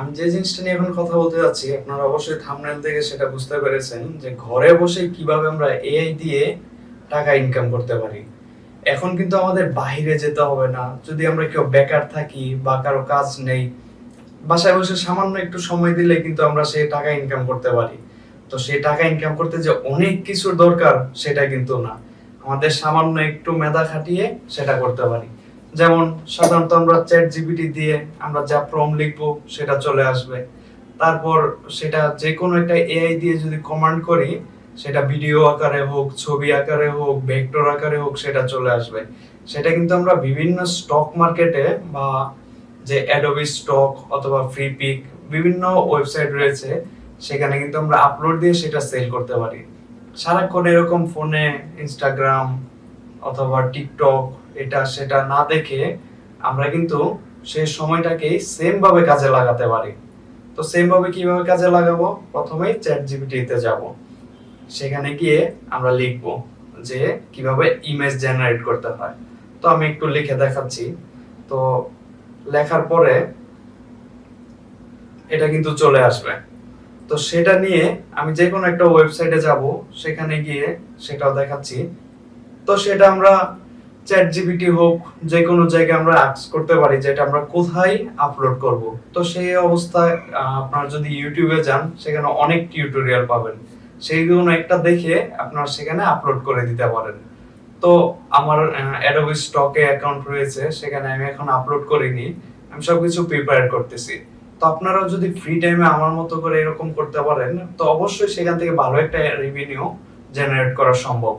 আমি যে জিনিসটা নিয়ে এখন কথা বলতে যাচ্ছি, আপনারা অবশ্যই থাম্বনেল থেকে সেটা বুঝতে পেরেছেন যে ঘরে বসে কিভাবে আমরা এআই দিয়ে টাকা ইনকাম করতে পারি। এখন কিন্তু আমাদের বাইরে যেতে হবে না। যদি আমরা কেউ বেকার থাকি বা কারো কাজ নেই, বাসায় বসে সামান্য একটু সময় দিলে কিন্তু আমরা সেই টাকা ইনকাম করতে পারি। তো সেই টাকা ইনকাম করতে যে অনেক কিছুর দরকার সেটা কিন্তু না। আমাদের সামান্য একটু মেধা খাটিয়ে সেটা করতে পারি। যেমন সাধারণত আমরা চ্যাট জিপিটি দিয়ে আমরা যা প্রম্পট লিখবো সেটা চলে আসবে। তারপর সেটা যে কোনো একটা এআই দিয়ে যদি কমান্ড করি, সেটা ভিডিও আকারে হোক, ছবি আকারে হোক, ভেক্টর আকারে হোক, সেটা চলে আসবে। সেটা কিন্তু আমরা বিভিন্ন স্টক মার্কেটে বা যে অ্যাডোবি স্টক অথবা ফ্রি পিক বিভিন্ন ওয়েবসাইট রয়েছে, সেখানে কিন্তু আমরা আপলোড দিয়ে সেটা সেল করতে পারি। সারাক্ষণ এরকম ফোনে ইনস্টাগ্রাম অথবা টিকটক এটা সেটা না দেখে আমরা কিন্তু সেই সময়টাকে সেম ভাবে কাজে লাগাতে পারি। তো সেম ভাবে কিভাবে কাজে লাগাবো? প্রথমেই চ্যাট জিপিটি তে যাব। সেখানে গিয়ে আমরা লিখব যে কিভাবে ইমেজ জেনারেট করতে হয়। তো আমি একটু লিখে দেখাচ্ছি। তো লেখার পরে এটা কিন্তু চলে আসবে। তো সেটা নিয়ে আমি যে কোনো একটা ওয়েবসাইটে যাব, সেখানে গিয়ে সেটাও দেখাচ্ছি। তো সেটা আমরা চ্যাট জিপিটি হোক, যে কোনো জায়গায় আমরা আস্ক করতে পারি যেটা আমরা কোথায় আপলোড করব। তো সেই অবস্থায় আপনারা যদি ইউটিউবে যান, সেখানে অনেক টিউটোরিয়াল পাবেন। সেইগুলো একটা দেখে আপনারা সেখানে আপলোড করে দিতে পারেন। তো আমার অ্যাডোবি স্টকে অ্যাকাউন্ট রয়েছে, সেখানে আমি এখন আপলোড করিনি। আমি সবকিছু প্রিপেয়ার করতেছি। তো আপনারাও যদি ফ্রি টাইমে আমার মতো করে এরকম করতে পারেন, তো অবশ্যই সেখান থেকে ভালো একটা রেভিনিউ জেনারেট করা সম্ভব।